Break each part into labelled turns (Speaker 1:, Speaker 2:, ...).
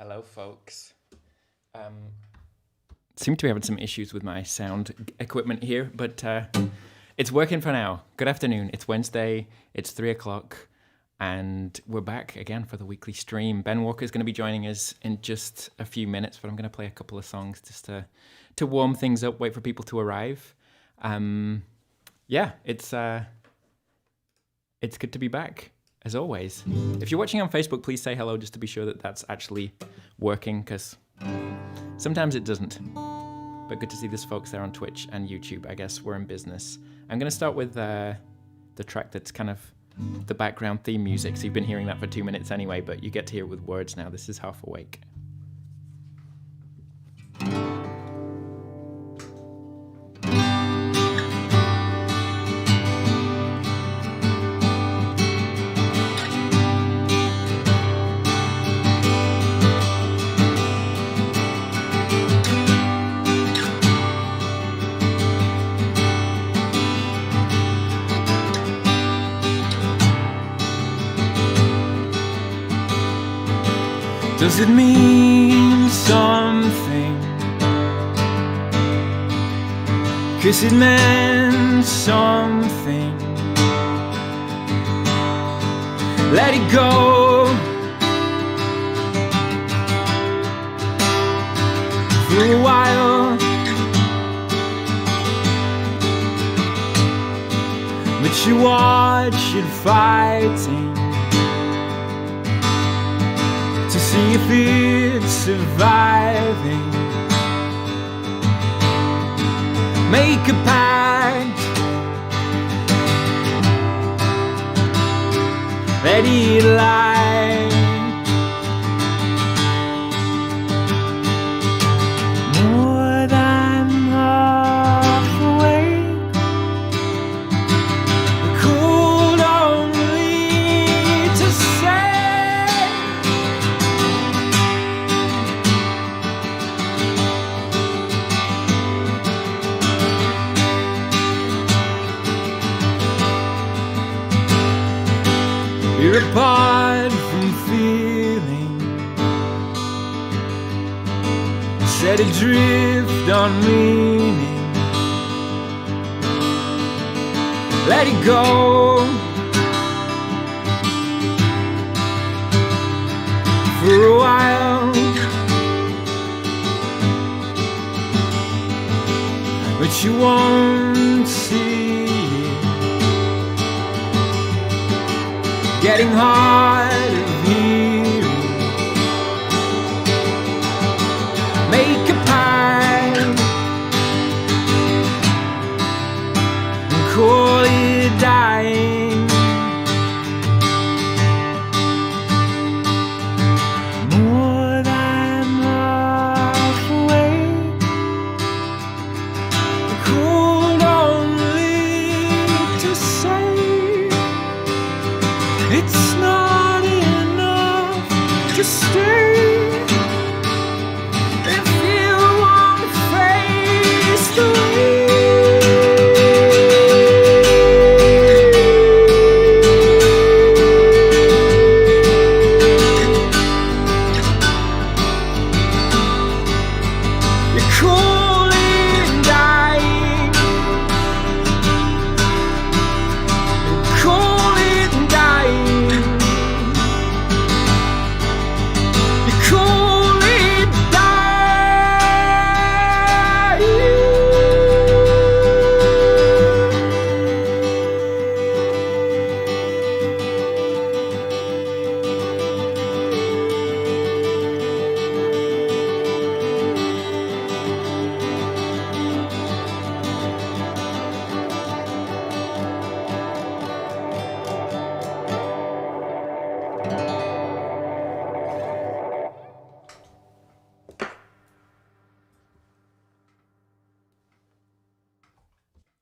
Speaker 1: Hello, folks. Seem to be having some issues with my sound equipment here, but it's working for now. Good afternoon. It's Wednesday. It's 3 o'clock, and we're back again for the weekly stream. Ben Walker is going to be joining us in just a few minutes, but I'm going to play a couple of songs just to warm things up, wait for people to arrive. Yeah, it's good to be back. As always, if you're watching on Facebook, please say hello just to be sure that that's actually working, because sometimes it doesn't. But good to see there's folks there on Twitch and YouTube. I guess we're in business. I'm going to start with the track that's kind of the background theme music. So you've been hearing that for 2 minutes anyway, but you get to hear it with words now. This is Half Awake. Does it mean something? 'Cause it meant something. Let it go. For a while. But you watch it fighting to see if it's surviving. Make a pact, let it lie. More than half awake, cold only to say. You're apart from feeling, set adrift on meaning. Let it go. For a while. But you won't see. Getting hard of hearing. Make a pact and call it dying. More than half awake, cold only to say. It's not enough to stay. If you won't face the way. You're cool and dying. You're cool and dying. You're cool and dying.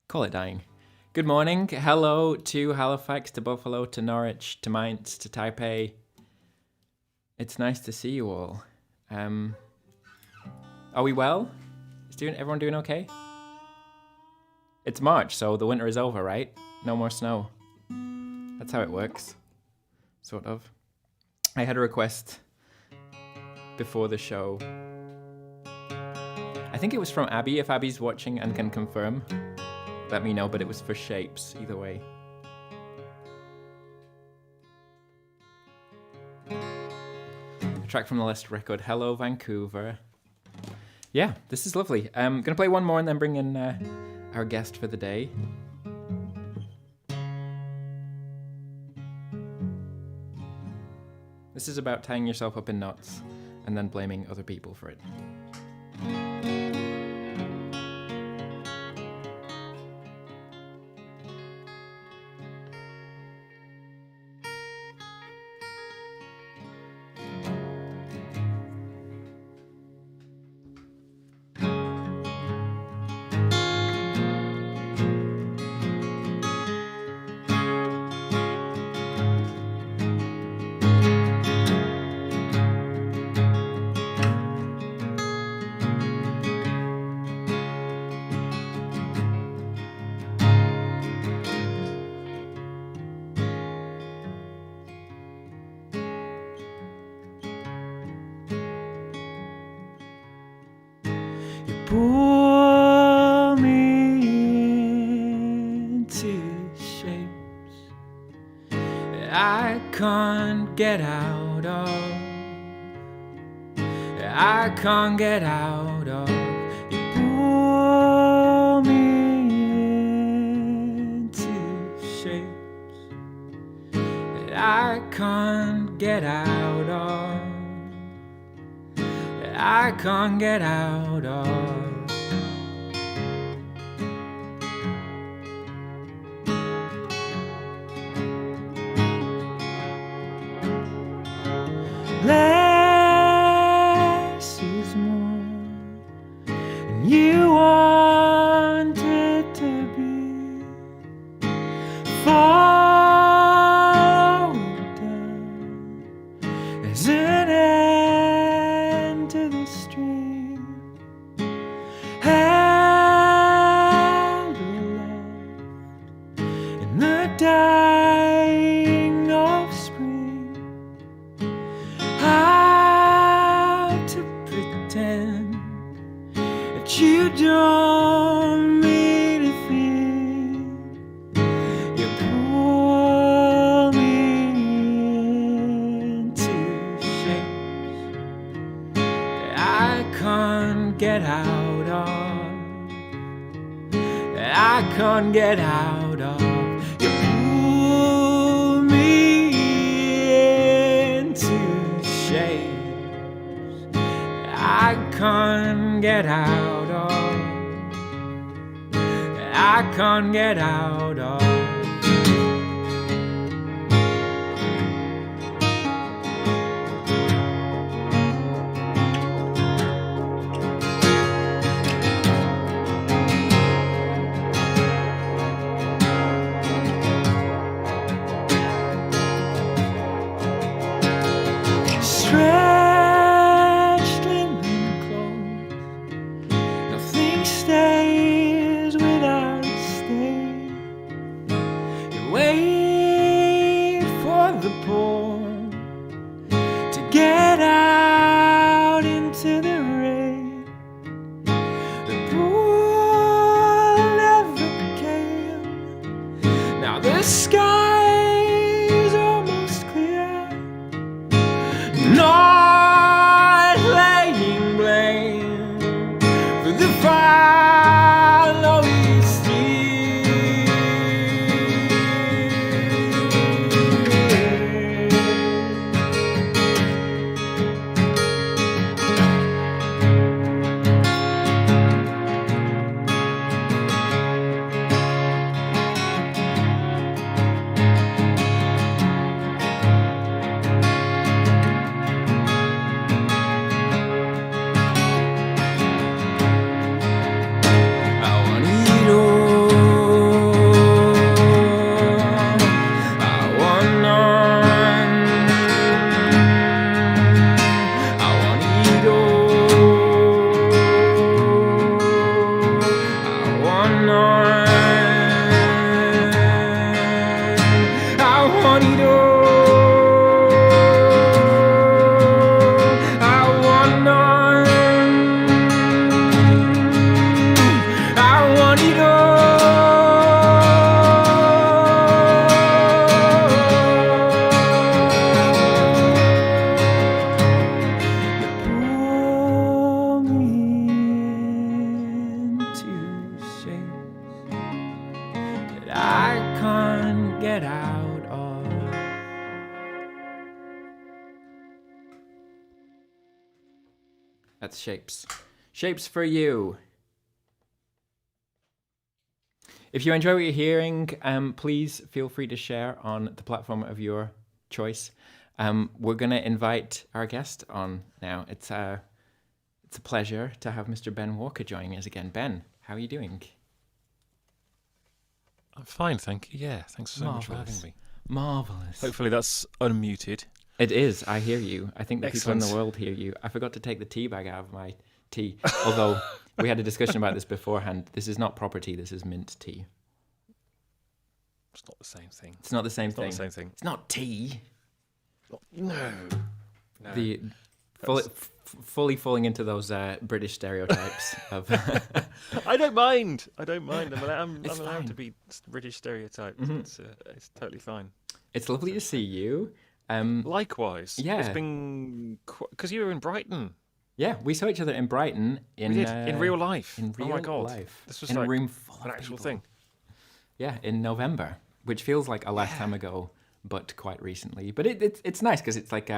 Speaker 1: Call it dying. Good morning. Hello to Halifax, to Buffalo, to Norwich, to Mainz, to Taipei. It's nice to see you all. Are we well? Is everyone doing okay? It's March, so the winter is over, right? No more snow. That's how it works. Sort of. I had a request before the show. I think it was from Abby. If Abby's watching and can confirm, let me know, but it was for Shapes either way. A track from the last record, Hello Vancouver. Yeah, this is lovely. I'm gonna play one more and then bring in our guest for the day. This is about tying yourself up in knots and then blaming other people for it. Pull me into shapes that I can't get out of. I can't get out of. You pull me into shapes that I can't get out of. I can't get out of. Less is more, and you want it to be. Fall down, there's an end to the stream. Held alive in the dying of spring. How to pretend that you don't mean a thing. You pull me into shapes that I can't get out of. That I can't get out of. You pull me into shapes that I can't get out of. That I can't get out of. Stretched and closed, nothing stays without a stain. That's Shapes. Shapes for you. If you enjoy what you're hearing, please feel free to share on the platform of your choice. We're going to invite our guest on now. It's a pleasure to have Mr. Ben Walker joining us again. Ben, how are you doing?
Speaker 2: I'm fine, thank you. Yeah, thanks so much for having me.
Speaker 1: Marvellous.
Speaker 2: Hopefully that's unmuted.
Speaker 1: It is. I hear you. I think the
Speaker 2: Excellent.
Speaker 1: people in the world hear you. I forgot to take the tea bag out of my tea. Although we had a discussion about this beforehand. This is not proper tea. This is mint tea.
Speaker 2: It's not the same thing.
Speaker 1: It's not the same
Speaker 2: It's
Speaker 1: thing.
Speaker 2: not the same thing.
Speaker 1: It's not tea.
Speaker 2: No.
Speaker 1: The fully falling into those British stereotypes of.
Speaker 2: I don't mind. I'm
Speaker 1: It's
Speaker 2: allowed
Speaker 1: fine.
Speaker 2: to be British stereotyped. It's totally fine.
Speaker 1: It's lovely to see you.
Speaker 2: Likewise.
Speaker 1: Yeah.
Speaker 2: It's been because you were in Brighton.
Speaker 1: Yeah, we saw each other in Brighton in
Speaker 2: We did in real life.
Speaker 1: In real
Speaker 2: oh my god,
Speaker 1: life.
Speaker 2: this was
Speaker 1: in
Speaker 2: like
Speaker 1: a room full
Speaker 2: an
Speaker 1: of
Speaker 2: actual
Speaker 1: people.
Speaker 2: thing.
Speaker 1: Yeah, in November, which feels like a lifetime ago, but quite recently. But it's nice because it's like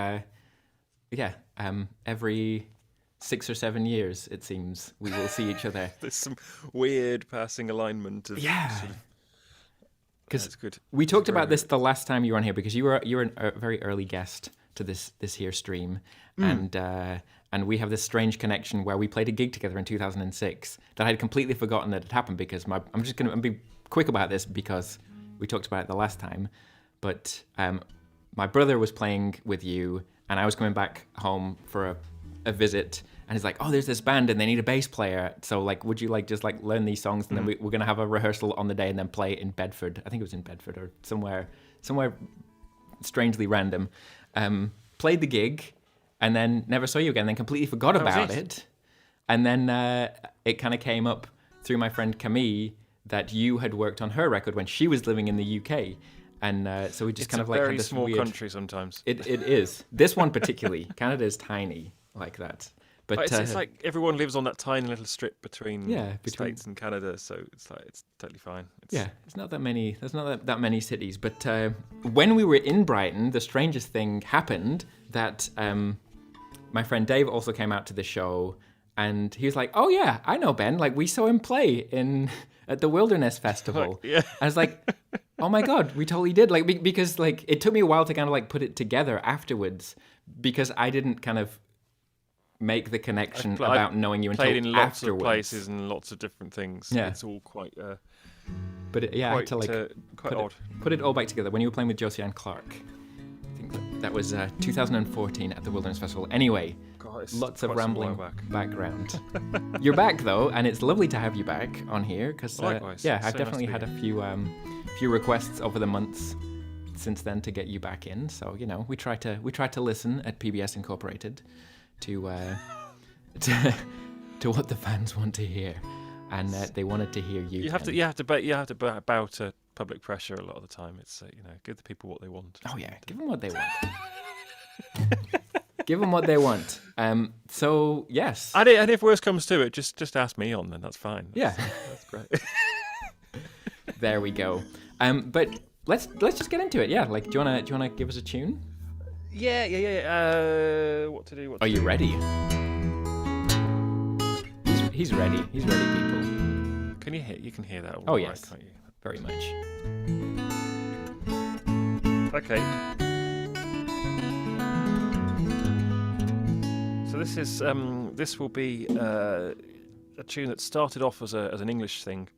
Speaker 1: every 6 or 7 years it seems we will see each other.
Speaker 2: There's some weird passing alignment. Of
Speaker 1: Because
Speaker 2: it's good.
Speaker 1: we talked
Speaker 2: very
Speaker 1: about this the last time you were on here because you were a very early guest to this here stream, and we have this strange connection where we played a gig together in 2006 that I had completely forgotten that had happened because I'm just going to be quick about this because we talked about it the last time, but my brother was playing with you and I was coming back home for a visit. And he's like, oh, there's this band and they need a bass player. So like, would you like just like learn these songs and then we're going to have a rehearsal on the day and then play in Bedford. I think it was in Bedford or somewhere strangely random. Played the gig and then never saw you again. Then completely forgot about it. And then it kind of came up through my friend Camille that you had worked on her record when she was living in the UK. And so we just kind of like
Speaker 2: very
Speaker 1: had this
Speaker 2: small
Speaker 1: weird
Speaker 2: country sometimes.
Speaker 1: It is. This one particularly. Canada is tiny like that. But
Speaker 2: it's like everyone lives on that tiny little strip between
Speaker 1: between
Speaker 2: States and Canada, so it's totally fine.
Speaker 1: It's not that many. There's not that many cities. But when we were in Brighton, the strangest thing happened that my friend Dave also came out to the show, and he was like, "Oh yeah, I know Ben. Like we saw him play at the Wilderness Festival."
Speaker 2: Yeah.
Speaker 1: I was like, "Oh my god, we totally did!" Like because like it took me a while to kind of like put it together afterwards because I didn't kind of make the connection about knowing you until
Speaker 2: played in lots
Speaker 1: afterwards.
Speaker 2: of places and lots of different things.
Speaker 1: Yeah.
Speaker 2: It's all quite
Speaker 1: but I had to like
Speaker 2: quite odd.
Speaker 1: Put it all back together when you were playing with Josie Ann Clark. I think that was 2014 at the Wilderness Festival. Anyway,
Speaker 2: God,
Speaker 1: lots of rambling background. You're back though, and it's lovely to have you back on here because
Speaker 2: Likewise.
Speaker 1: I've
Speaker 2: So
Speaker 1: definitely
Speaker 2: nice to
Speaker 1: had
Speaker 2: be
Speaker 1: a few requests over the months since then to get you back in. So we try to listen at PBS Incorporated to what the fans want to hear, and they wanted to hear you.
Speaker 2: You have to bow to public pressure a lot of the time. It's give the people what they want.
Speaker 1: Oh yeah, give them what they want. Give them what they want. So yes.
Speaker 2: And if worse comes to it, just ask me on. Then that's fine. That's great.
Speaker 1: There we go. But let's just get into it. Yeah. Like, do you wanna give us a tune?
Speaker 2: Yeah. What to do?
Speaker 1: Are you ready? He's ready. He's ready, people.
Speaker 2: Can you hear? You can hear that.
Speaker 1: Oh
Speaker 2: right,
Speaker 1: yes,
Speaker 2: can't you?
Speaker 1: very much.
Speaker 2: Okay. So this will be a tune that started off as an English thing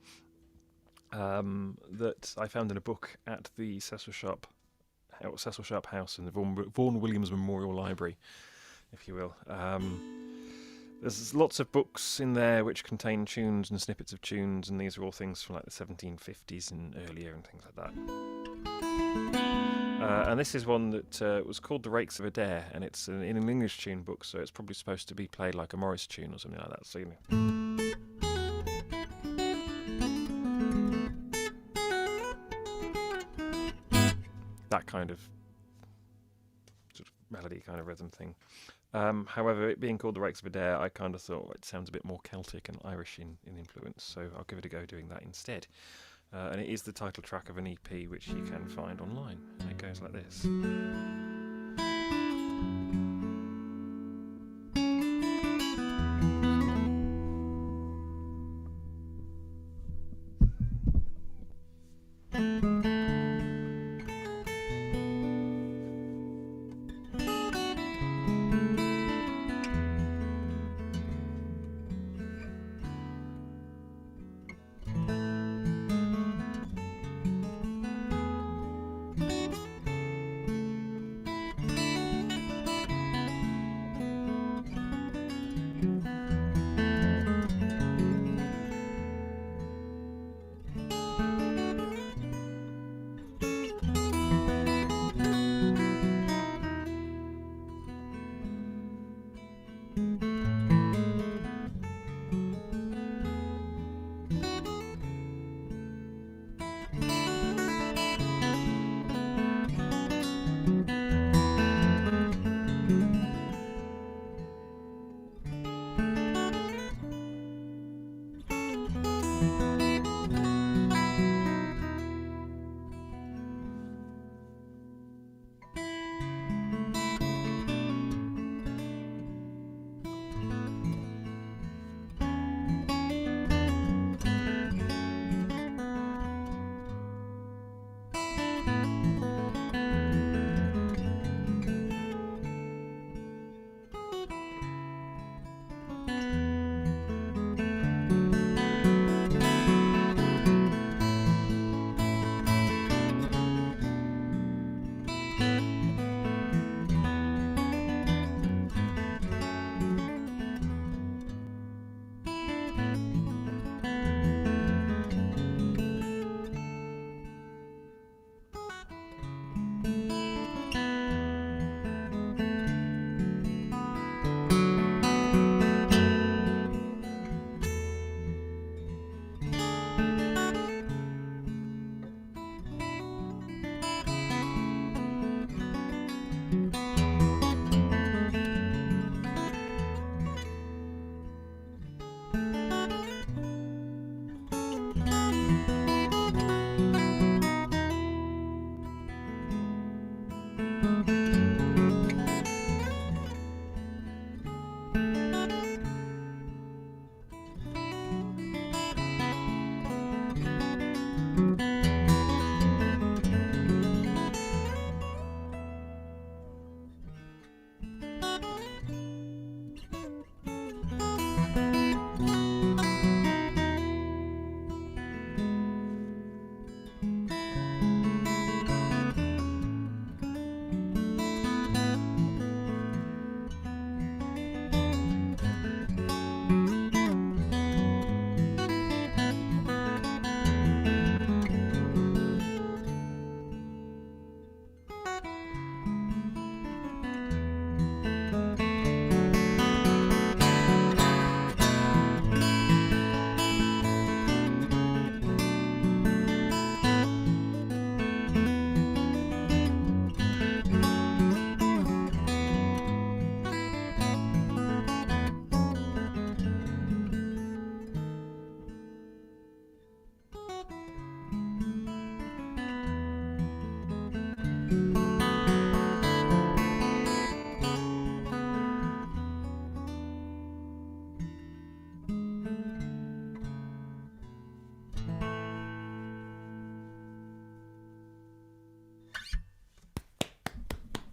Speaker 2: that I found in a book at the Cecil Sharp House in the Vaughan Williams Memorial Library, if you will. There's lots of books in there which contain tunes and snippets of tunes, and these are all things from like the 1750s and earlier and things like that. And this is one that was called The Rakes of Adair, and it's in an English tune book, so it's probably supposed to be played like a Morris tune or something like that. So that kind of sort of melody, kind of rhythm thing. However, it being called The Rakes of Adair, I kind of thought it sounds a bit more Celtic and Irish in influence, so I'll give it a go doing that instead. And it is the title track of an EP which you can find online, and it goes like this.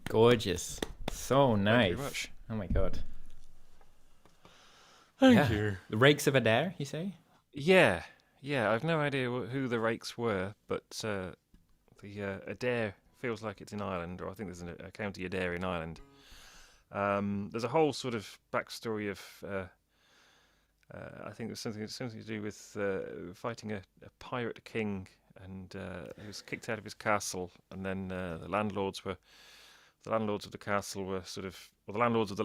Speaker 1: Gorgeous. So nice.
Speaker 2: Thank you very much.
Speaker 1: Oh my god.
Speaker 2: Thank you.
Speaker 1: The Rakes of Adair, you say?
Speaker 2: Yeah. I've no idea who the Rakes were, but the Adair feels like it's in Ireland, or I think there's a county Adair in Ireland. There's a whole sort of backstory of I think there's something to do with fighting a pirate king, and he was kicked out of his castle, and then the landlords of the castle were the landlords of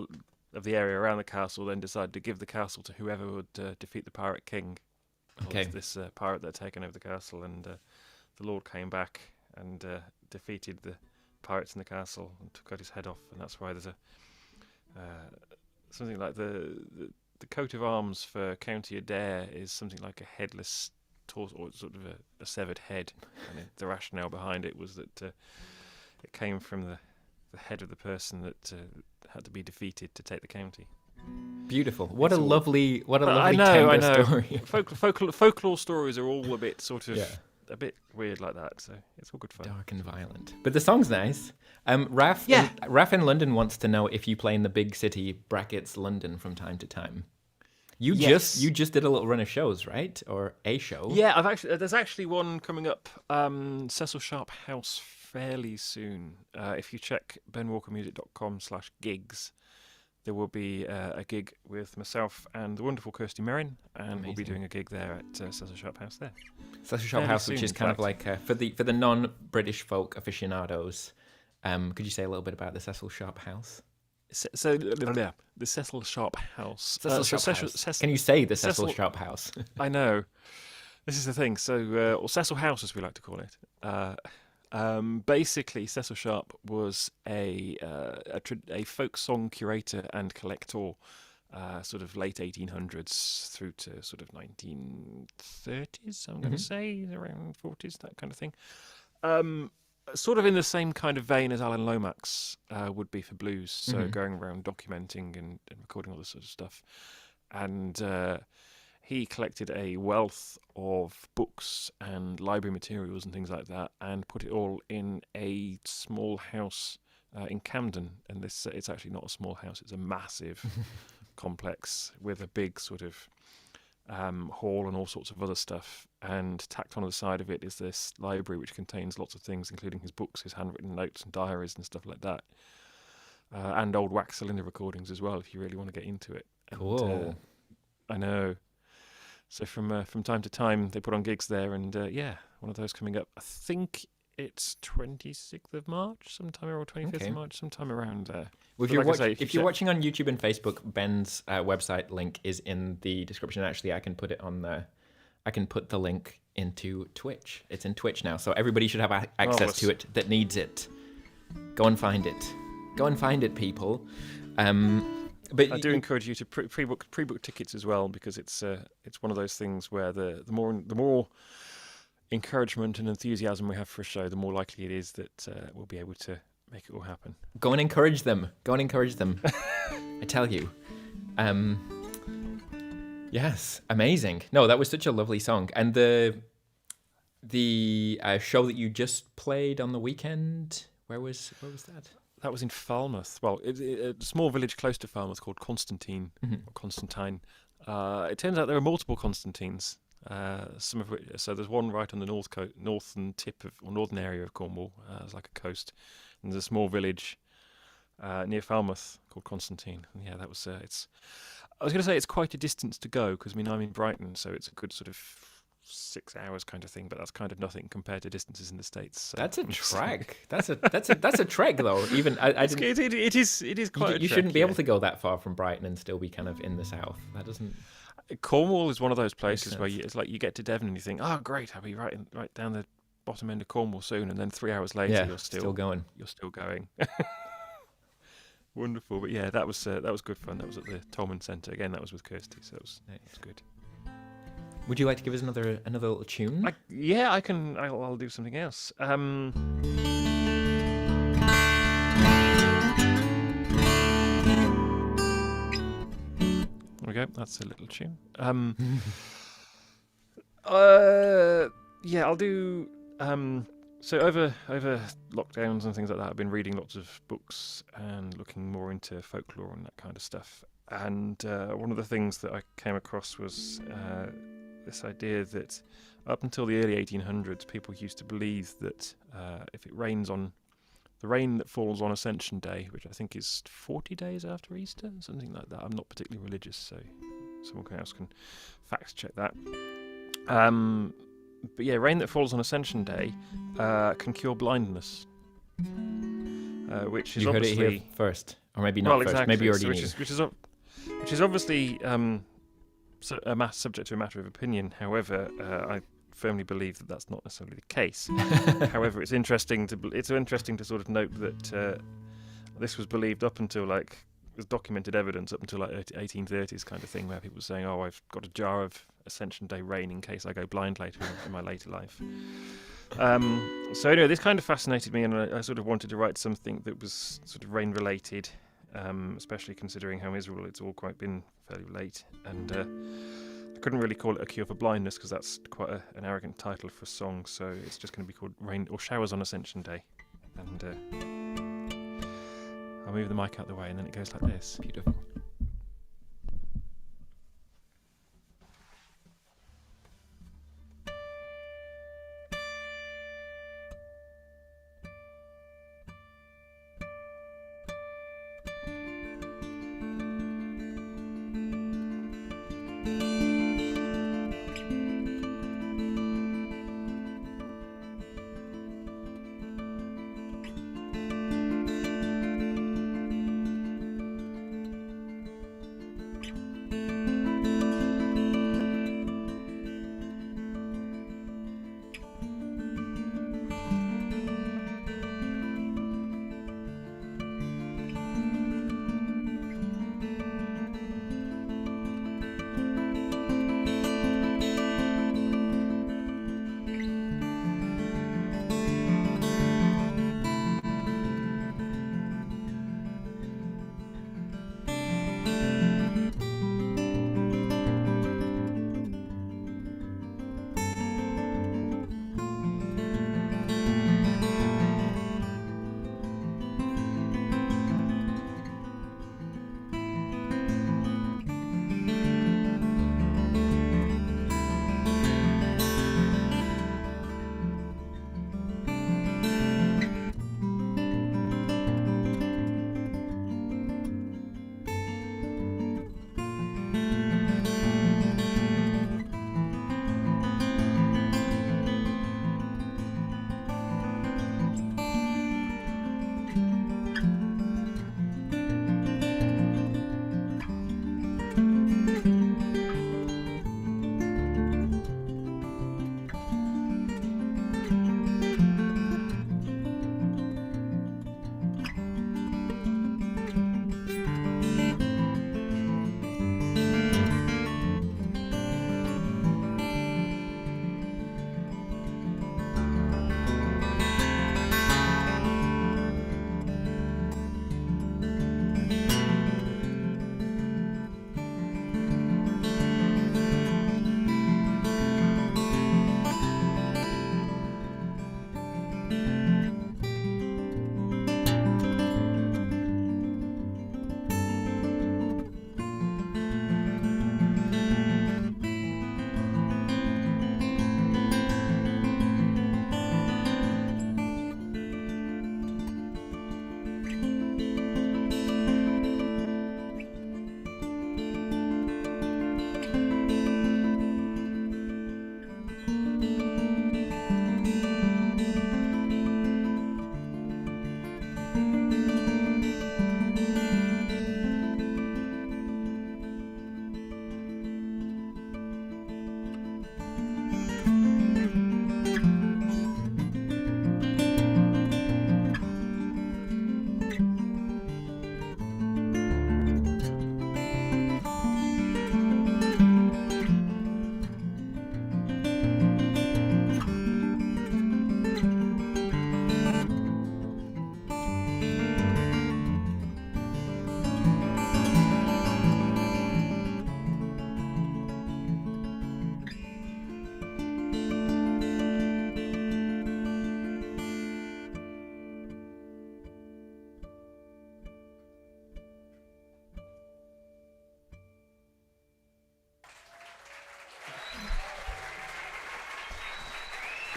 Speaker 2: the area around the castle then decided to give the castle to whoever would defeat the pirate king.
Speaker 1: Okay.
Speaker 2: This pirate that had taken over the castle, and the lord came back and defeated the pirates in the castle and cut his head off, and that's why there's a something like the coat of arms for County Adair is something like a headless torso, or sort of a severed head, and the rationale behind it was that it came from the head of the person that had to be defeated to take the county.
Speaker 1: Beautiful. What a
Speaker 2: all-
Speaker 1: lovely
Speaker 2: I
Speaker 1: tender
Speaker 2: know.
Speaker 1: story.
Speaker 2: Folklore stories are all a bit sort of a bit weird like that, so it's all good fun.
Speaker 1: Dark and violent. But the song's nice. Raf in London wants to know if you play in the big city brackets London from time to time. You just did a little run of shows, right? Or a show?
Speaker 2: Yeah, there's actually one coming up, Cecil Sharp House, fairly soon. If you check benwalkermusic.com/gigs, there will be a gig with myself and the wonderful Kirsty Merrin, and we'll be doing a gig there at Cecil Sharp House there.
Speaker 1: Cecil Sharp House, which is kind of like for the non-British folk aficionados. Could you say a little bit about the Cecil Sharp House?
Speaker 2: So the Cecil Sharp House.
Speaker 1: Can you say the Cecil Sharp House?
Speaker 2: I know. This is the thing. So, or Cecil House, as we like to call it. Basically, Cecil Sharp was a folk song curator and collector, sort of late 1800s through to sort of 1930s. I'm going to say around 40s, that kind of thing. Sort of in the same kind of vein as Alan Lomax would be for blues, so going around documenting and recording all this sort of stuff. And he collected a wealth of books and library materials and things like that, and put it all in a small house in Camden. And it's actually not a small house; it's a massive complex with a big sort of hall and all sorts of other stuff. And tacked on the side of it is this library which contains lots of things, including his books, his handwritten notes and diaries and stuff like that, and old wax cylinder recordings as well, if you really want to get into it.
Speaker 1: Cool.
Speaker 2: I know. So from time to time they put on gigs there, and one of those coming up. I think it's 26th of March, sometime, or 25th of March, sometime around there.
Speaker 1: Well, if you're watching on YouTube and Facebook, Ben's website link is in the description. Actually, I can put the link into Twitch. It's in Twitch now, so everybody should have access to it that needs it. Go and find it. Go and find it, people. But
Speaker 2: I do encourage you to pre-book tickets as well, because it's one of those things where the more encouragement and enthusiasm we have for a show, the more likely it is that we'll be able to make it all happen.
Speaker 1: Go and encourage them. I tell you. Yes, amazing. No, that was such a lovely song. And the show that you just played on the weekend, where was that?
Speaker 2: That was in Falmouth. Well, a small village close to Falmouth called Constantine. Or Constantine. It turns out there are multiple Constantines. Some of which, so there's one right on the northern tip or northern area of Cornwall. It's like a coast, and there's a small village near Falmouth called Constantine. And yeah, that was. I was going to say it's quite a distance to go, because I'm in Brighton, so it's a good sort of 6 hours kind of thing, but that's kind of nothing compared to distances in the States. So
Speaker 1: that's a trek. That's a trek though. Even I didn't.
Speaker 2: It is quite.
Speaker 1: You shouldn't be able to go that far from Brighton and still be kind of in the south. That doesn't.
Speaker 2: Cornwall is one of those places where it's like you get to Devon and you think, oh great, I'll be right down the bottom end of Cornwall soon, and then 3 hours later you're still going. You're still going. Wonderful, but yeah, that was good fun. That was at the Tolman Centre again. That was with Kirsty, so it was good.
Speaker 1: Would you like to give us another little tune?
Speaker 2: I can. I'll do something else. There we go. That's a little tune. Yeah, I'll do. So over lockdowns and things like that, I've been reading lots of books and looking more into folklore and that kind of stuff. And one of the things that I came across was this idea that up until the early 1800s, people used to believe that if it rains on the rain that falls on Ascension Day, which I think is 40 days after Easter, something like that. I'm not particularly religious, so someone else can fact check that. But yeah, rain that falls on Ascension Day can cure blindness, which is
Speaker 1: you heard
Speaker 2: obviously
Speaker 1: it here first, or maybe not first.
Speaker 2: Exactly.
Speaker 1: Maybe you already
Speaker 2: so
Speaker 1: knew.
Speaker 2: which is obviously subject to a matter of opinion. However, I firmly believe that that's not necessarily the case. However, it's interesting to sort of note that this was believed up until there's documented evidence up until 1830s kind of thing, where people were saying, "Oh, I've got a jar of Ascension Day rain in case I go blind later in my later life." So anyway, this kind of fascinated me, and I sort of wanted to write something that was sort of rain related, especially considering how miserable it's all quite been fairly late. And I couldn't really call it a cure for blindness because that's quite an arrogant title for a song. So it's just going to be called Rain or Showers on Ascension Day. And I'll move the mic out the way, and then it goes like this.
Speaker 1: Beautiful.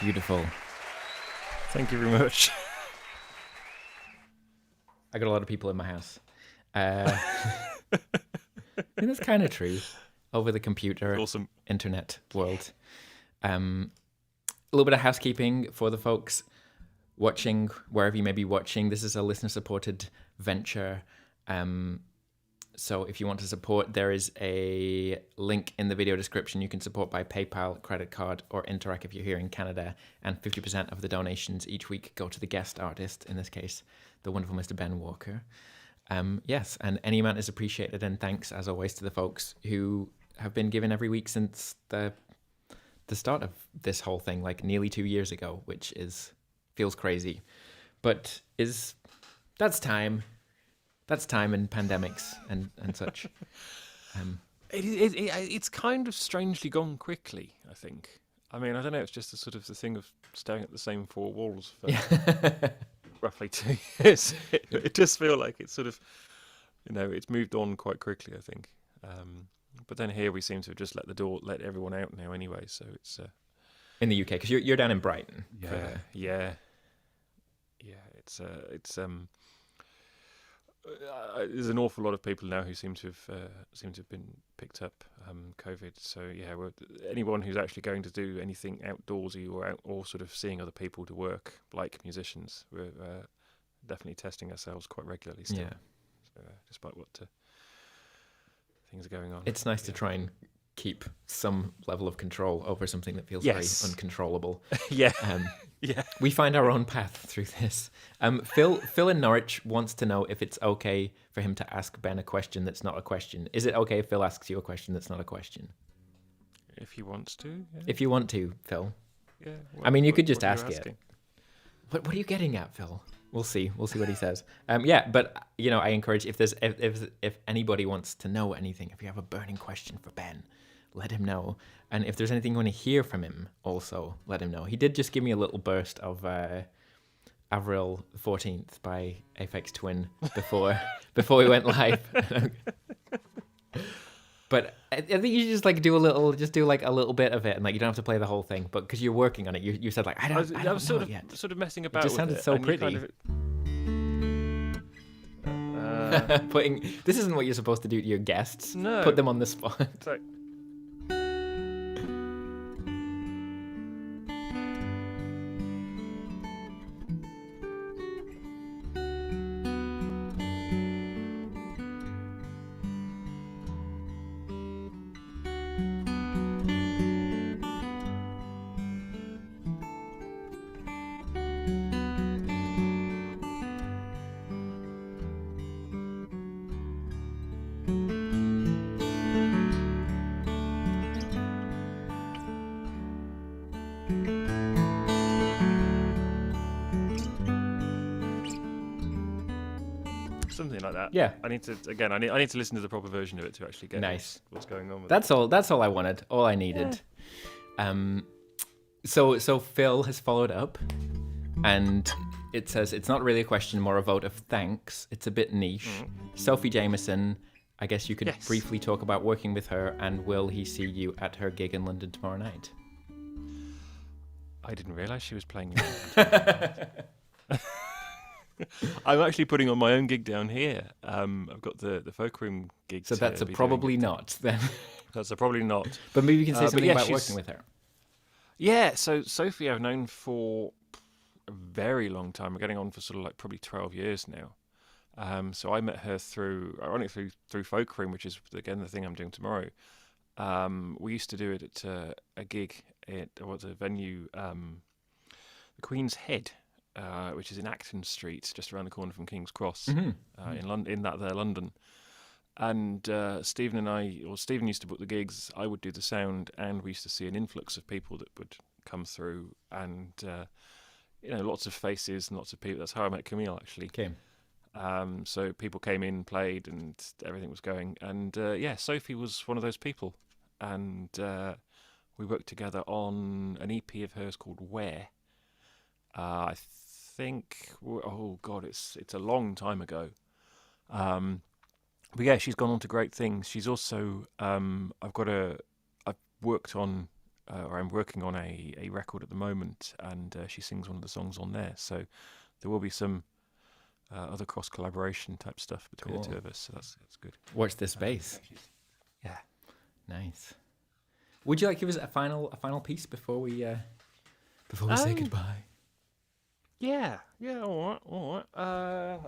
Speaker 1: Beautiful.
Speaker 2: Thank you very much.
Speaker 1: I got a lot of people in my house. I think that's kind of true. Over the computer,
Speaker 2: Awesome.
Speaker 1: internet world. A little bit of housekeeping for the folks watching, wherever you may be watching. This is a listener-supported venture. So if you want to support, there is a link in the video description. You can support by PayPal, credit card, or Interac if you're here in Canada. And 50% of the donations each week go to the guest artist, in this case, the wonderful Mr. Ben Walker. Yes, and any amount is appreciated. And thanks, as always, to the folks who have been giving every week since the start of this whole thing, like nearly 2 years ago, which feels crazy. But that's time. That's time in pandemics and such.
Speaker 2: It's kind of strangely gone quickly, I think. I mean, I don't know, it's just the thing of staring at the same four walls for roughly 2 years. It does feel like it's sort of, it's moved on quite quickly, I think. But then here we seem to have just let everyone out now anyway, so it's...
Speaker 1: in the UK, because you're down in Brighton.
Speaker 2: Yeah. There's an awful lot of people now who seem to have been picked up COVID. So yeah, anyone who's actually going to do anything outdoorsy or sort of seeing other people to work like musicians, we're definitely testing ourselves quite regularly still.
Speaker 1: Yeah.
Speaker 2: So, despite what things are going on,
Speaker 1: it's nice to try and keep some level of control over something that feels very uncontrollable.
Speaker 2: Yeah.
Speaker 1: Yeah. We find our own path through this. Phil in Norwich wants to know if it's okay for him to ask Ben a question that's not a question. Is it okay if Phil asks you a question that's not a question?
Speaker 2: If he wants to. Yeah.
Speaker 1: If you want to, Phil.
Speaker 2: Yeah.
Speaker 1: I mean, you could just ask it. What are you getting at, Phil? We'll see what he says. Yeah, but I encourage if anybody wants to know anything, if you have a burning question for Ben, let him know. And if there's anything you want to hear from him, also let him know. He did just give me a little burst of Avril 14th by Aphex Twin before we went live. But I think you should just do a little bit of it, and you don't have to play the whole thing. But because you're working on it, you said I don't know yet.
Speaker 2: Sort of messing about.
Speaker 1: It just sounded so pretty. This isn't what you're supposed to do to your guests.
Speaker 2: No.
Speaker 1: Put them on the spot.
Speaker 2: Sorry. Something like that.
Speaker 1: Yeah.
Speaker 2: I need to listen to the proper version of it to actually get what's going on with
Speaker 1: That's all I wanted. All I needed. Yeah. So Phil has followed up, and it says it's not really a question, more a vote of thanks. It's a bit niche. Sophie Jameson, I guess you could briefly talk about working with her, and will he see you at her gig in London tomorrow night?
Speaker 2: I didn't realise she was playing in London. I'm actually putting on my own gig down here. I've got the Folk Room gig.
Speaker 1: So that's a probably not then.
Speaker 2: That's a probably not.
Speaker 1: But maybe you can say something about working with her.
Speaker 2: Yeah, so Sophie I've known for a very long time. We're getting on for sort of probably 12 years now. So I met her through Folk Room, which is again the thing I'm doing tomorrow. We used to do it at a gig at a venue, the Queen's Head. Which is in Acton Street, just around the corner from King's Cross, in London. And Stephen used to book the gigs. I would do the sound, and we used to see an influx of people that would come through, and lots of faces and lots of people. That's how I met Camille, actually.
Speaker 1: Okay.
Speaker 2: So people came in, played, and everything was going. And Sophie was one of those people, and we worked together on an EP of hers called Where. I think, oh God, it's a long time ago. But yeah, she's gone on to great things. She's also, I've worked on or I'm working on a record at the moment, and she sings one of the songs on there. So there will be some other cross collaboration type stuff between the two of us. So that's good.
Speaker 1: Watch this space.
Speaker 2: Yeah.
Speaker 1: Nice. Would you like to give us a final piece before we say goodbye?
Speaker 2: Yeah. All right.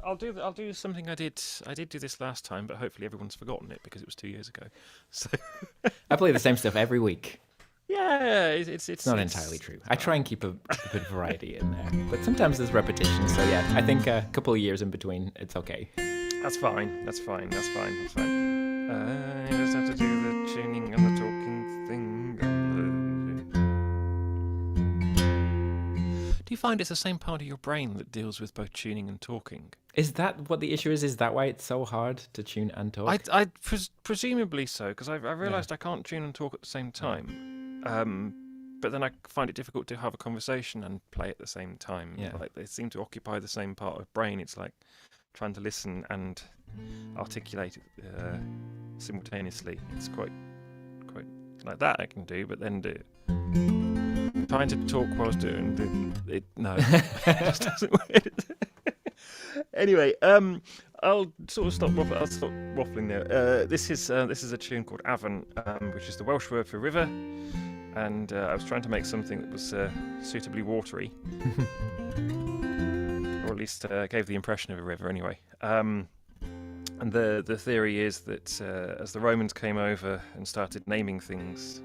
Speaker 2: I'll do something I did do this last time, but hopefully everyone's forgotten it because it was 2 years ago. So
Speaker 1: I play the same stuff every week.
Speaker 2: yeah, it's
Speaker 1: not entirely true. I try and keep a bit of variety in there, but sometimes there's repetition. So yeah, I think a couple of years in between, it's okay.
Speaker 2: That's fine. That's fine. I just have to do the tuning and the talking thing. Do you find it's the same part of your brain that deals with both tuning and talking?
Speaker 1: Is that what the issue is? Is that why it's so hard to tune and talk?
Speaker 2: Presumably so, because I realised I can't tune and talk at the same time. But then I find it difficult to have a conversation and play at the same time.
Speaker 1: Yeah.
Speaker 2: Like they seem to occupy the same part of brain. It's like trying to listen and articulate it simultaneously. It's quite like that I can do, but then trying to talk whilst doing it, no, it just doesn't work. Anyway, I'll sort of stop waffling now. This is a tune called Avon, which is the Welsh word for river, and I was trying to make something that was suitably watery, or at least gave the impression of a river anyway. And the theory is that as the Romans came over and started naming things,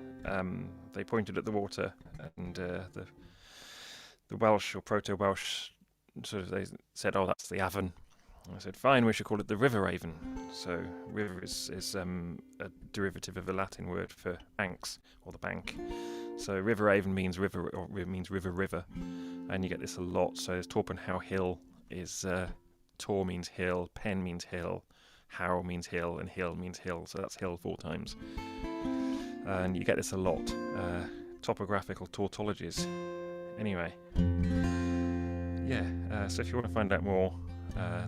Speaker 2: they pointed at the water, and the Welsh or Proto-Welsh they said, "Oh, that's the Avon." And I said, "Fine, we should call it the River Avon." So river is a derivative of a Latin word for banks or the bank. So River Avon means river, or means river, and you get this a lot. So there's Torpenhow Hill is Tor means hill, Pen means hill, How means hill, and hill means hill. So that's hill 4 times. And you get this a lot. Topographical tautologies. Anyway. Yeah, so if you want to find out more,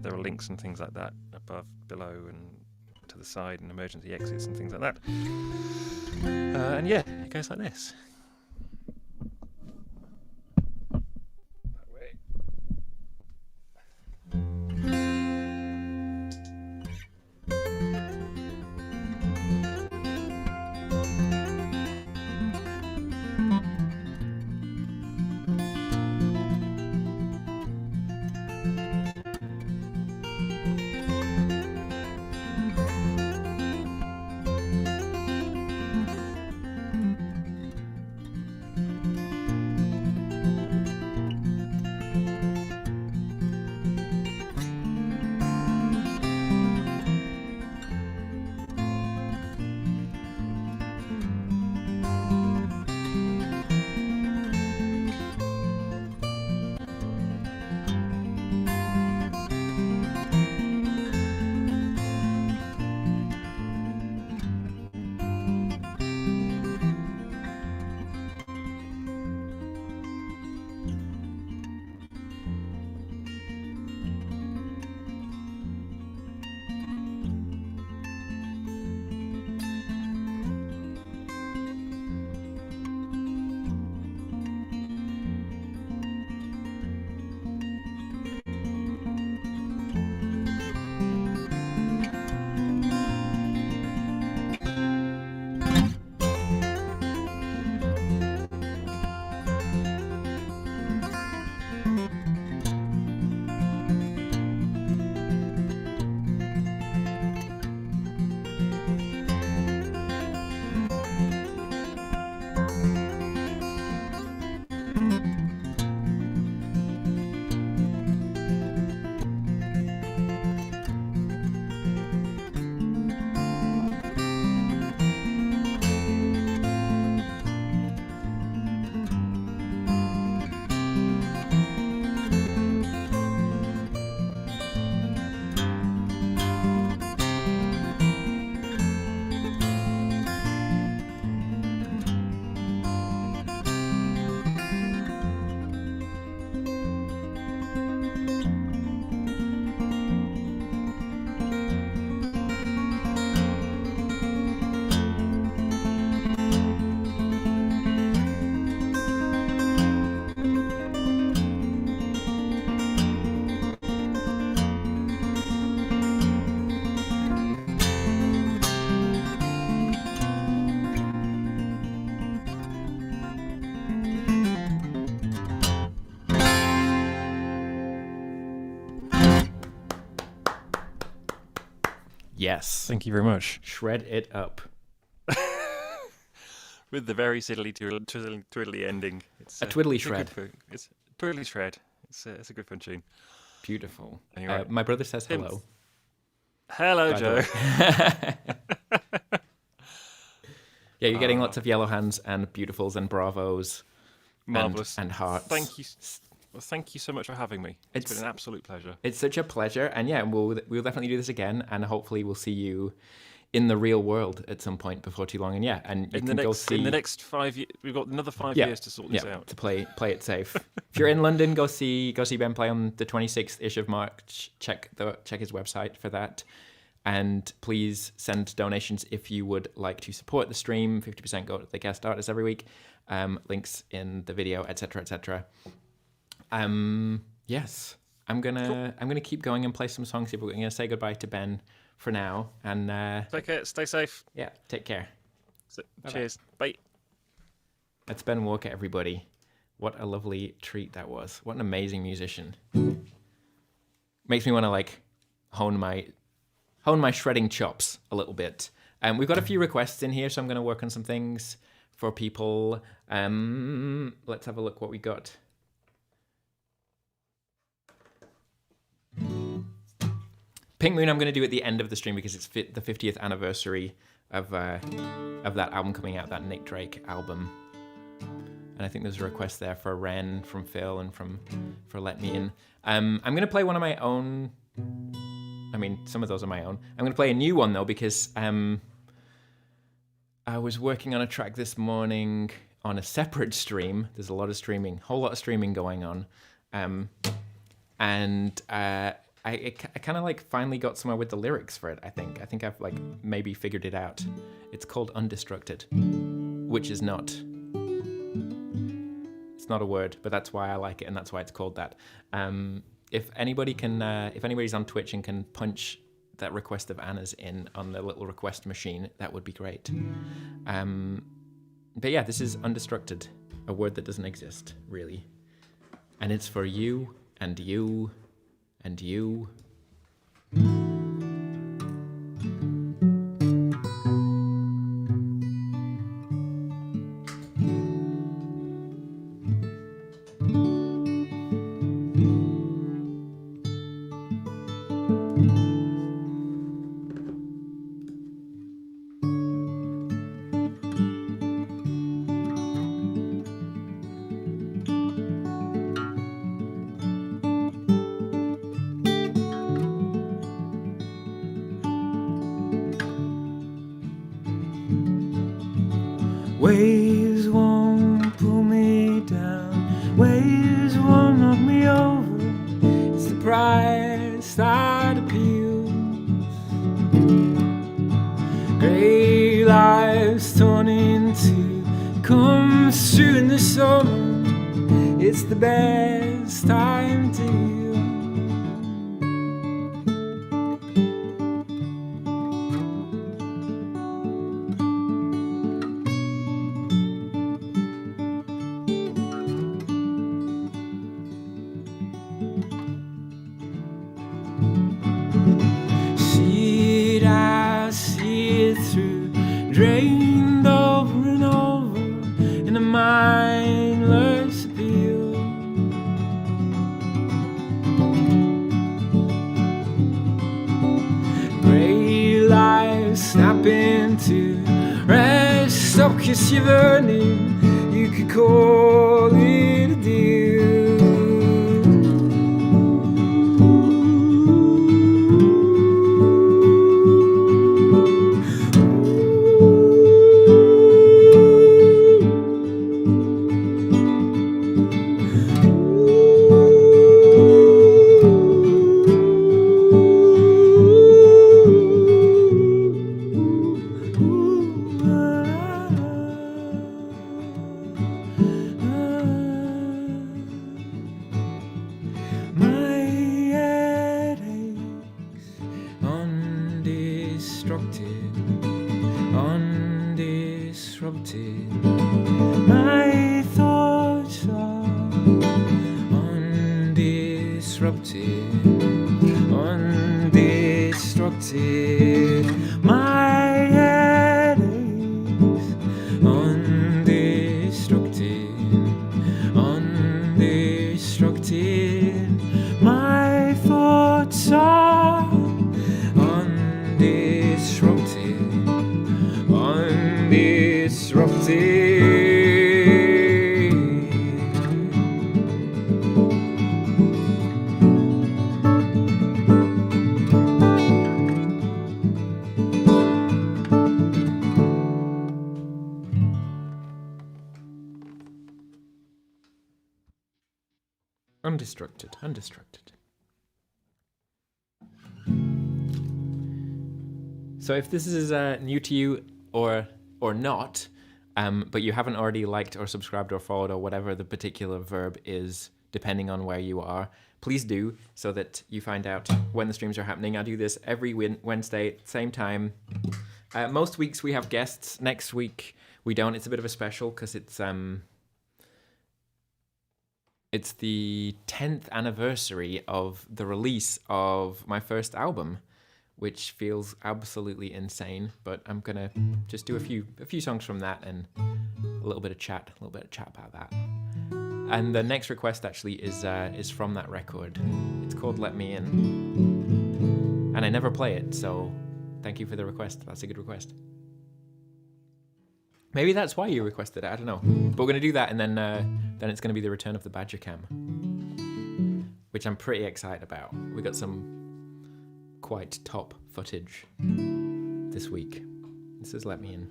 Speaker 2: there are links and things like that above, below, and to the side, and emergency exits and things like that. And yeah, it goes like this. That way.
Speaker 1: Yes.
Speaker 2: Thank you very much.
Speaker 1: Shred it up.
Speaker 2: With the very twiddly ending. It's
Speaker 1: A twiddly
Speaker 2: it's
Speaker 1: shred.
Speaker 2: It's twiddly shred. It's a good fun tune.
Speaker 1: Beautiful.
Speaker 2: Anyway,
Speaker 1: My brother says
Speaker 2: Tim-
Speaker 1: hello.
Speaker 2: Hello,
Speaker 1: by the
Speaker 2: Joe.
Speaker 1: way. Yeah, you're getting lots of yellow hands and beautifuls and bravos.
Speaker 2: Marvelous.
Speaker 1: And hearts.
Speaker 2: Thank you. Well, thank you so much for having me. It's been an absolute pleasure.
Speaker 1: It's such a pleasure, and yeah, we'll definitely do this again, and hopefully we'll see you in the real world at some point before too long. And yeah, and you can go see
Speaker 2: in the next 5 years. We've got another 5 years to sort this out.
Speaker 1: To play it safe. If you're in London, go see Ben play on the 26th of March. Check his website for that. And please send donations if you would like to support the stream. 50% go to the guest artists every week. Links in the video, etc., etc. Yes, I'm gonna keep going and play some songs here. But we're gonna say goodbye to Ben for now. And
Speaker 2: take care. Stay safe.
Speaker 1: Yeah, take care.
Speaker 2: Cheers. Bye.
Speaker 1: That's Ben Walker, everybody. What a lovely treat that was. What an amazing musician. Makes me want to like hone my shredding chops a little bit. We've got a few requests in here, so I'm going to work on some things for people. Let's have a look what we got. Pink Moon I'm going to do at the end of the stream because it's the 50th anniversary of that album coming out, that Nick Drake album. And I think there's a request there for Ren from Phil and for Let Me In. I'm going to play one of my own. I mean, some of those are my own. I'm going to play a new one, though, because I was working on a track this morning on a separate stream. There's a lot of streaming, whole lot of streaming going on. And I kind of like finally got somewhere with the lyrics for it, I think. I think I've like maybe figured it out. It's called Undestructed, which is not... It's not a word, but that's why I like it, and that's why it's called that. If anybody's on Twitch and can punch that request of Anna's in on the little request machine, that would be great. But yeah, this is Undestructed, a word that doesn't exist, really. And it's for you, and you, and you. Waves won't pull me down, waves won't knock me over. It's the price that appeals. Grey lives torn into comes true in the summer. It's the best time to heal. Drained over and over in a mindless appeal. Grey lives snap into rest. Stop, kiss your burning. You could call it a deal. Undisrupted. My thoughts are undisrupted, undestructed. disrupted. Undestructed, undestructed. So if this is new to you or not, but you haven't already liked or subscribed or followed or whatever the particular verb is, depending on where you are, please do, so that you find out when the streams are happening. I do this every Wednesday, same time. Most weeks we have guests. Next week we don't. It's a bit of a special because it's the 10th anniversary of the release of my first album, which feels absolutely insane. But I'm gonna just do a few songs from that and a little bit of chat about that. And the next request actually is from that record. It's called "Let Me In," and I never play it, so thank you for the request. That's a good request. Maybe that's why you requested it. I don't know. But we're gonna do that, and then it's gonna be the return of the Badger Cam, which I'm pretty excited about. We got some quite top footage this week. This is "Let Me In."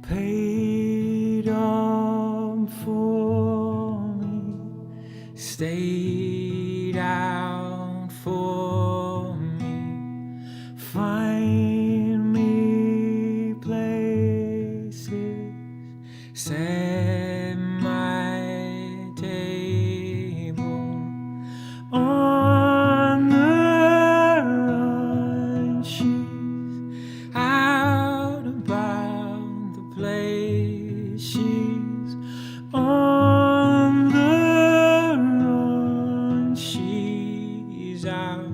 Speaker 1: Paid up for me, stayed out for me, find me places, set my table on the run. She's out about the place. She's on the run. She's out.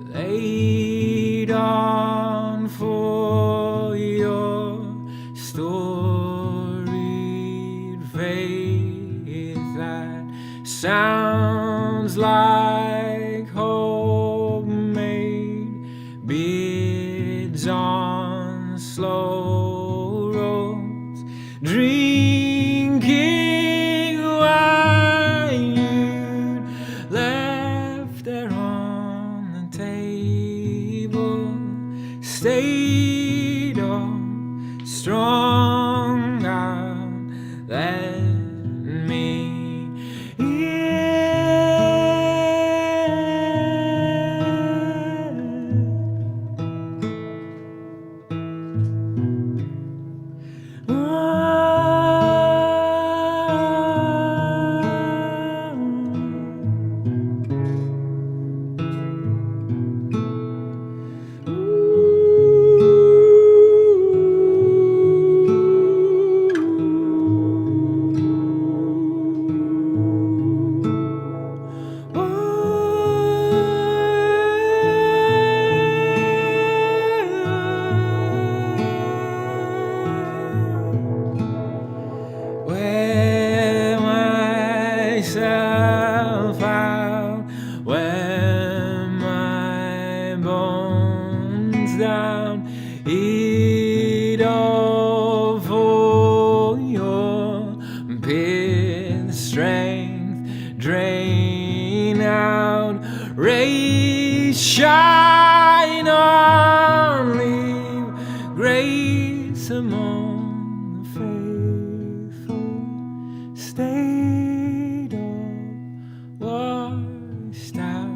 Speaker 1: Laid on for your storied faith that sounds like homemade bids on slow roads, drinking wine you'd left there on the table, stayed on, strong out, let me wear myself out, wear my bones down, eat all for your pith strength, drain out, rays shine on, leave grace among the faithful, stayed or washed out,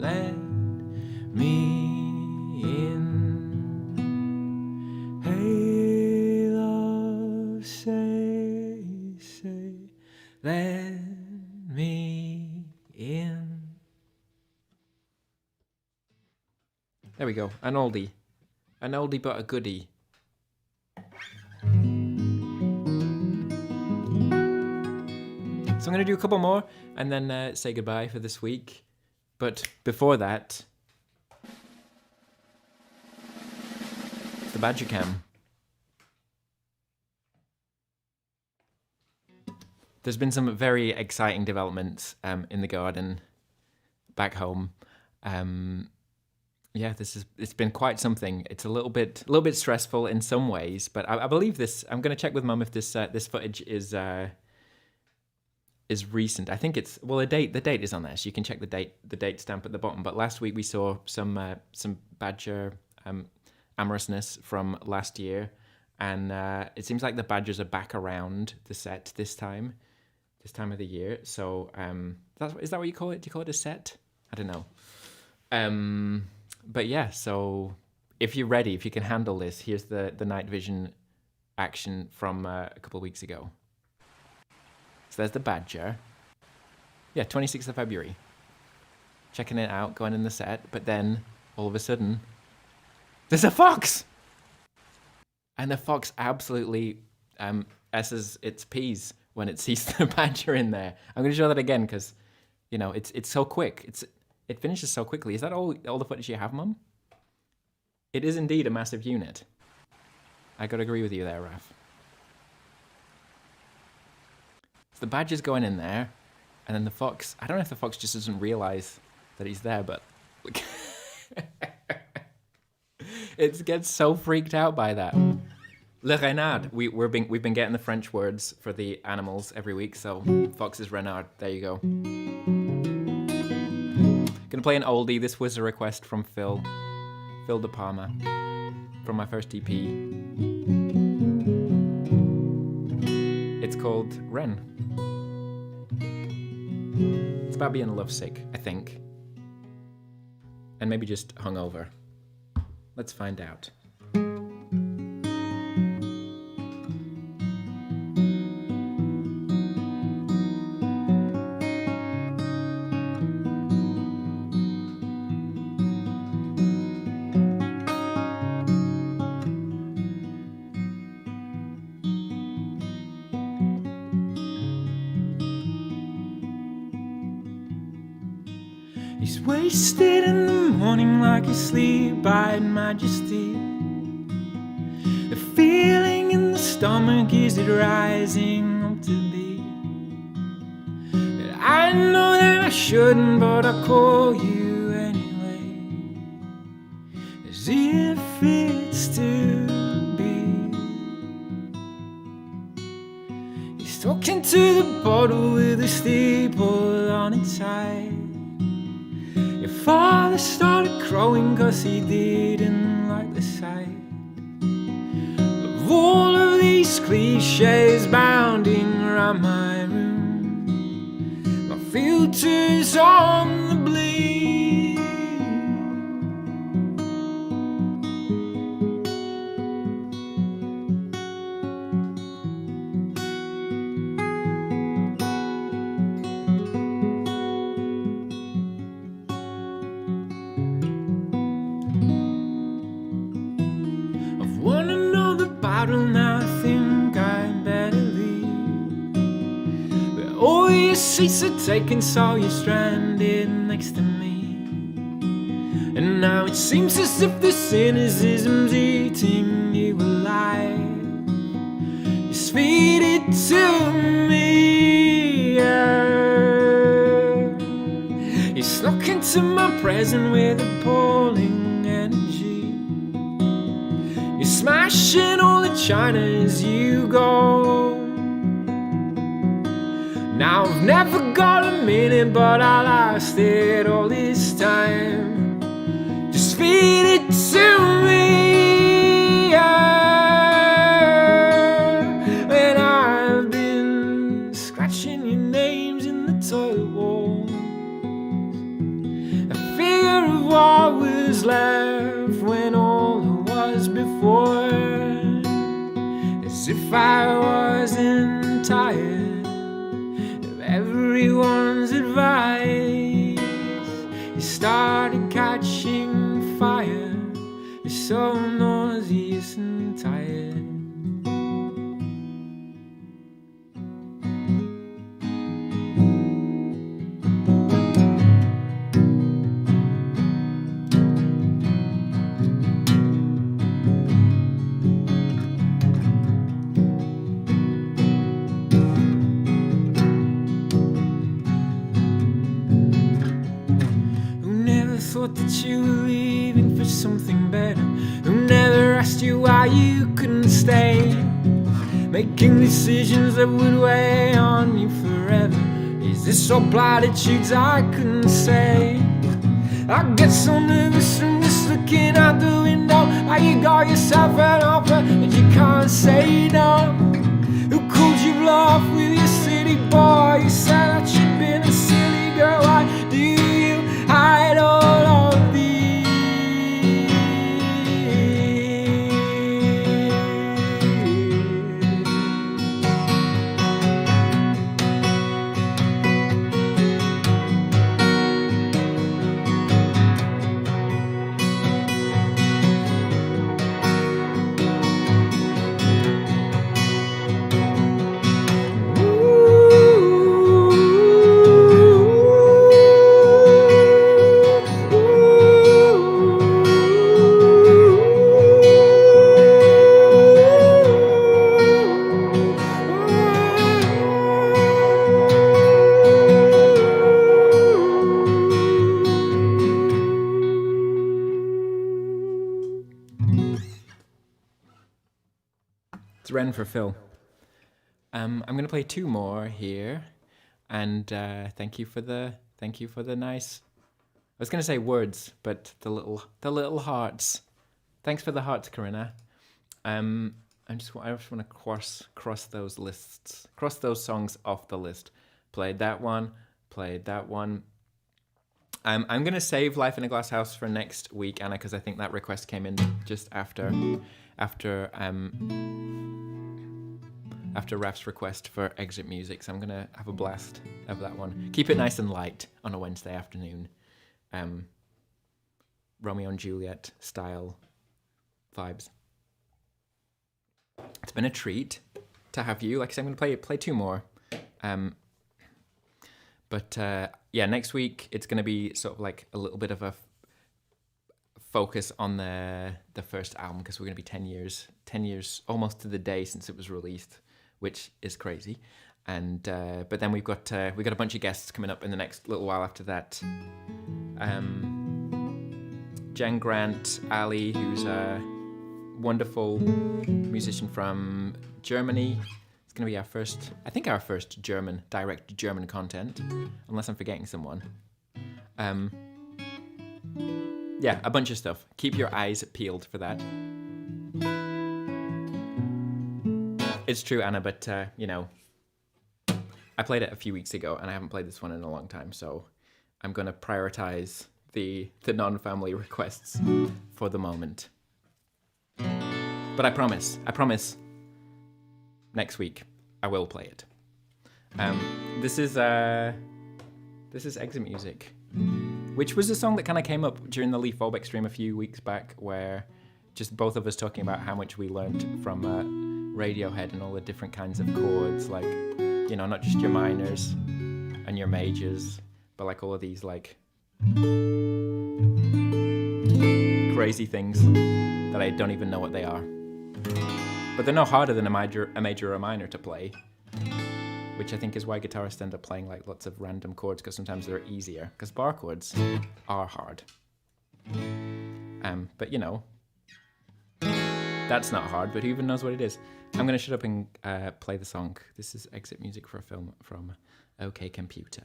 Speaker 1: let me in. Hey love, say, let me in. There we go, an oldie but a goodie. So I'm gonna do a couple more and then say goodbye for this week. But before that, it's the Badger Cam. There's been some very exciting developments in the garden back home. Yeah, it's been quite something. It's a little bit stressful in some ways, but I believe this. I'm going to check with Mum if this footage is recent. I think it's, well, the date is on there, so you can check the date stamp at the bottom. But last week we saw some badger amorousness from last year, and it seems like the badgers are back around the set this time of the year. So is that what you call it? Do you call it a set? I don't know. But yeah, so if you're ready, if you can handle this, here's the night vision action from a couple of weeks ago. So there's the badger. Yeah, 26th of February. Checking it out, going in the set, but then all of a sudden, there's a fox! And the fox absolutely S's its P's when it sees the badger in there. I'm going to show that again because, you know, it's so quick. It finishes so quickly. Is that all the footage you have, Mum? It is indeed a massive unit. I got to agree with you there, Raf. So the badger's going in there, and then the fox, I don't know if the fox just doesn't realize that he's there, but look. It gets so freaked out by that. Le renard. We've been getting the French words for the animals every week, so fox is renard. There you go. Gonna play an oldie. This was a request from Phil De Palma, from my first EP. It's called Ren. It's about being lovesick, I think. And maybe just hungover. Let's find out. He's wasted in the morning like a sleep-eyed majesty. The feeling in the stomach, is it rising up to be? I know that I shouldn't, but I call you anyway, as if it's to be. He's talking to the bottle with a steeple on its side. Your father started crowing 'cause he didn't like the sight of all of these cliches bounding around my room. My filter's on the bleed. Now I think I'd better leave, but all your seats are taken, so you're stranded next to me. And now it seems as if the cynicism's eating you alive. Just feed it to me, yeah. You snuck into my present with appalling energy. You're smashing all the china as you go. Now I've never got a minute, but I lasted all this time. Just feed it to me, yeah. When I've been scratching your names in the toilet wall, a figure of what was left when all was before, as if I wasn't tired of everyone's advice. You started catching fire, you're so nauseous and tired. Thought that you were leaving for something better? Who never asked you why you couldn't stay? Making decisions that would weigh on you forever. Is this all platitudes I couldn't say? I get so nervous from just looking out the window. How you got yourself an offer and you can't say no. Who called you bluff with your city boy? You said that you'd been a silly girl. Why do you hide all of these? It's Ren for Phil. I'm gonna play two more here, and thank you for the nice. I was gonna say words, but the little hearts. Thanks for the hearts, Corinna. I just want to cross those lists, cross those songs off the list. Played that one. I'm gonna save Life in a Glass House for next week, Anna, because I think that request came in just after Raf's request for exit music, so I'm gonna have a blast of that one. Keep it nice and light on a Wednesday afternoon. Romeo and Juliet style vibes. It's been a treat to have you. Like I said, I'm gonna play two more. Yeah, next week it's gonna be sort of like a little bit of a focus on the first album, because we're gonna be 10 years almost to the day since it was released, which is crazy. And but then we got a bunch of guests coming up in the next little while after that. Jen Grant, Ali, who's a wonderful musician from Germany. It's going to be our first direct German content, unless I'm forgetting someone. Yeah, a bunch of stuff. Keep your eyes peeled for that. It's true, Anna, but I played it a few weeks ago, and I haven't played this one in a long time, so I'm going to prioritize the non-family requests for the moment. But I promise, next week I will play it. This is Exit Music, which was a song that kind of came up during the Leaf Phobic stream a few weeks back, where just both of us talking about how much we learned from Radiohead and all the different kinds of chords, like, not just your minors and your majors, but like all of these like crazy things that I don't even know what they are. But they're no harder than a major or a minor to play, which I think is why guitarists end up playing like lots of random chords, because sometimes they're easier, because bar chords are hard. But that's not hard, but who even knows what it is? I'm going to shut up and play the song. This is Exit Music for a Film from Okay, computer.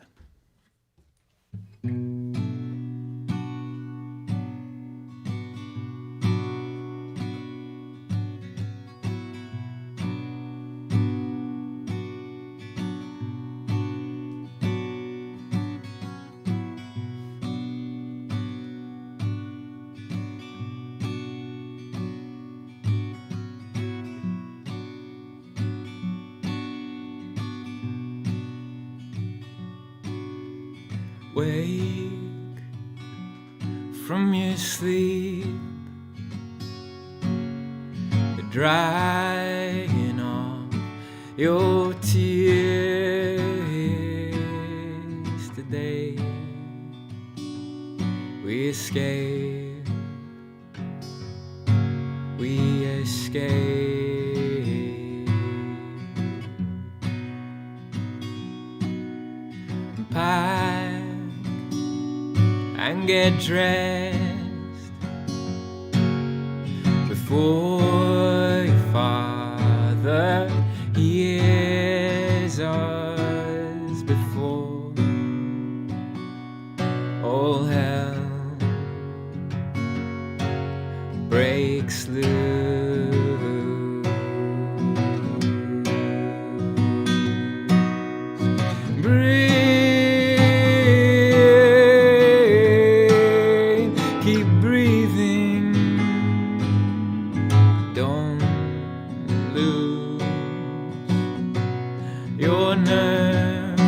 Speaker 1: Wake from your sleep, drying off your tears today. We escape, we escape. Pack and get dressed before your father hears us, before all hell breaks loose. Keep breathing, don't lose your nerve.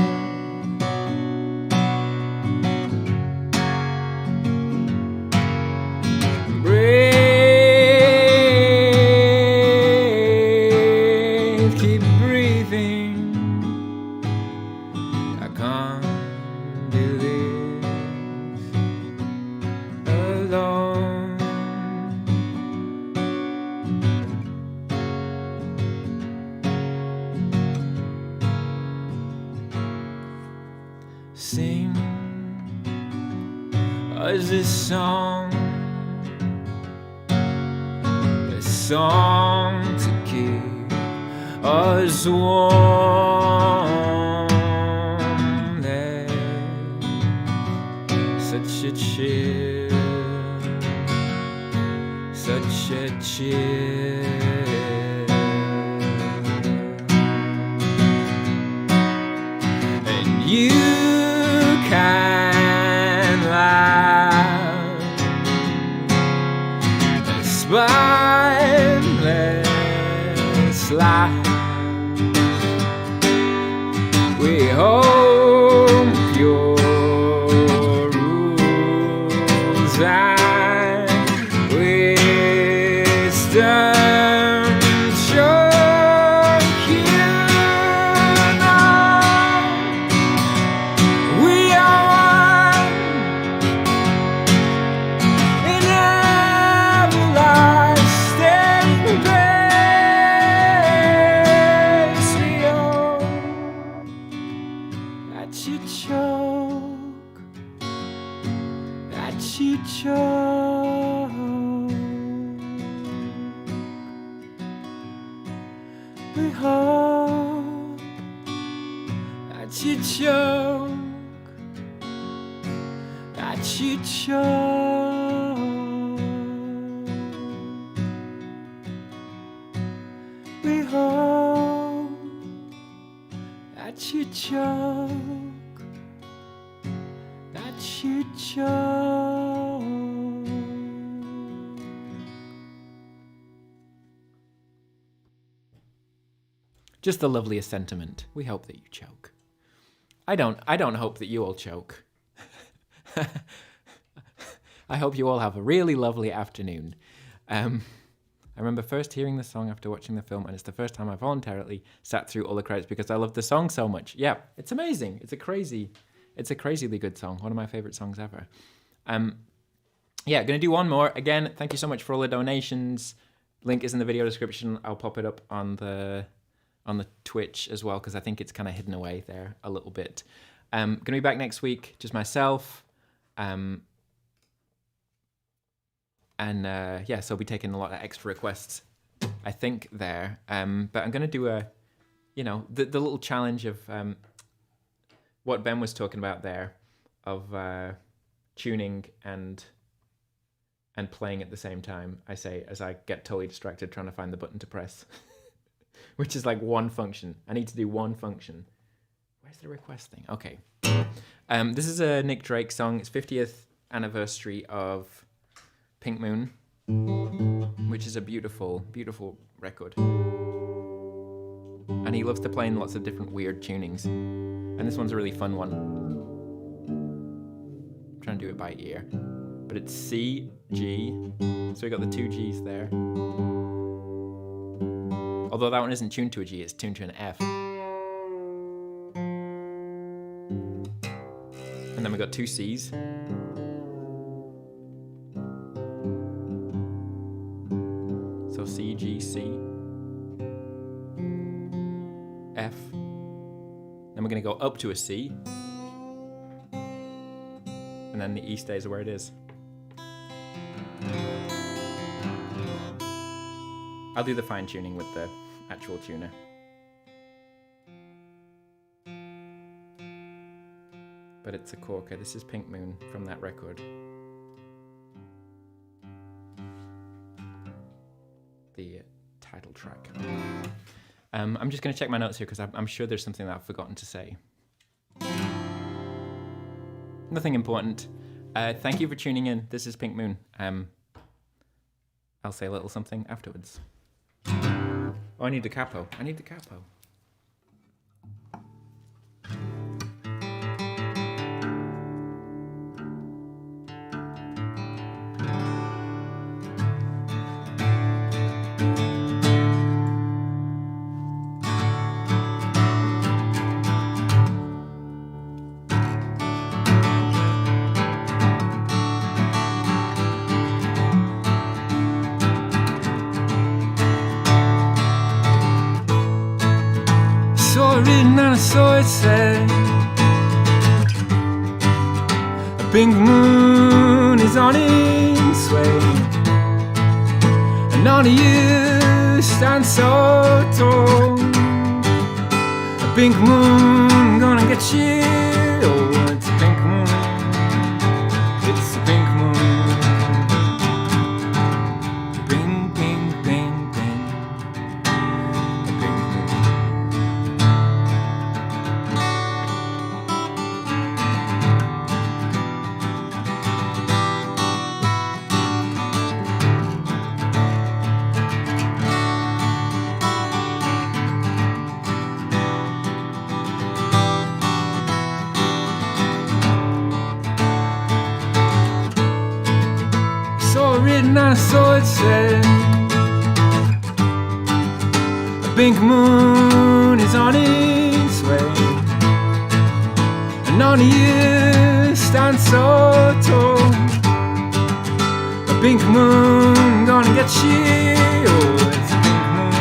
Speaker 1: Breathe, keep breathing. I can't do this alone. Sing us a song to keep us warm. There's such a chill, such a chill. And you can laugh, a spineless laugh. We hope your rules and wisdom shock you now. We are one in everlasting grace. We hope that you choke, that you choke. We hope that you choke, that you choke. We hope that you choke, that you choke. Just the loveliest sentiment. We hope that you choke. I don't hope that you all choke. I hope you all have a really lovely afternoon. I remember first hearing the song after watching the film, and it's the first time I voluntarily sat through all the credits because I love the song so much. Yeah, it's amazing. It's a crazily good song. One of my favorite songs ever. Yeah, gonna do one more. Again, thank you so much for all the donations. Link is in the video description. I'll pop it up on the Twitch as well, because I think it's kind of hidden away there a little bit. Gonna be back next week, just myself. Yeah, so I'll be taking a lot of extra requests, I think, there. But I'm gonna do a, the little challenge of what Ben was talking about there of tuning and playing at the same time, I say, as I get totally distracted trying to find the button to press, which is like one function. I need to do one function. Where's the request thing? Okay. This is a Nick Drake song. It's 50th anniversary of Pink Moon, which is a beautiful, beautiful record. And he loves to play in lots of different weird tunings. And this one's a really fun one. I'm trying to do it by ear. But it's C, G, so we got the two Gs there. Although that one isn't tuned to a G, it's tuned to an F. And then we got two Cs. So C, G, C, F. Then we're gonna go up to a C. And then the E stays where it is. I'll do the fine tuning with the actual tuner. But it's a corker. This is Pink Moon from that record. The title track. I'm just going to check my notes here because I'm sure there's something that I've forgotten to say. Nothing important. Thank you for tuning in. This is Pink Moon. I'll say a little something afterwards. Oh, I need the capo. I need the capo. Written and I saw it said, a pink moon is on its way, and none of you stand so tall. A pink moon gonna get you. Oh, it's a pink moon. It's a pink moon. Pink, pink, pink, pink. A pink moon. Written and I saw it said, a pink moon is on its way, and none of you stand so tall. A pink moon gonna get you. Oh, it's a pink moon.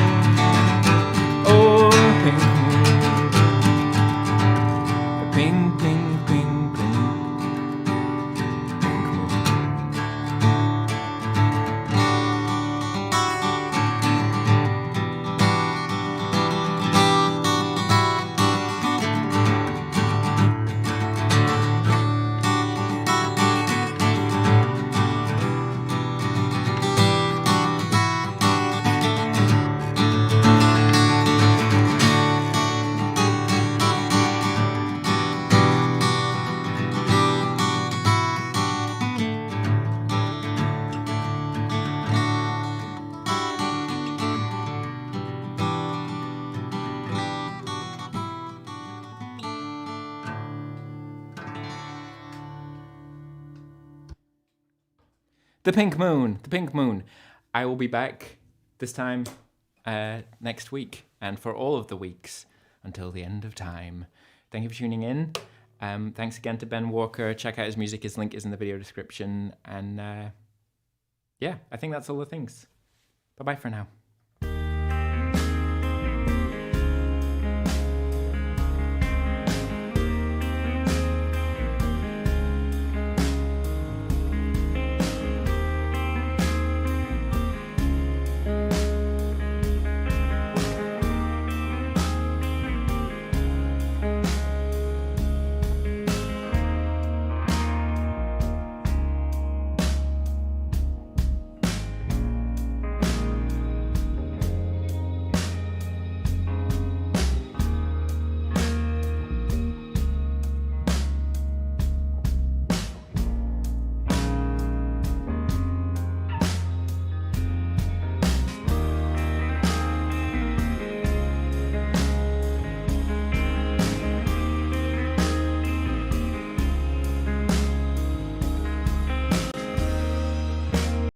Speaker 1: Oh, a pink moon. A pink, pink, pink, pink. Pink moon. The Pink Moon, the Pink Moon. I will be back this time next week and for all of the weeks until the end of time. Thank you for tuning in. Thanks again to Ben Walker. Check out his music. His link is in the video description. And yeah, I think that's all the things. Bye-bye for now.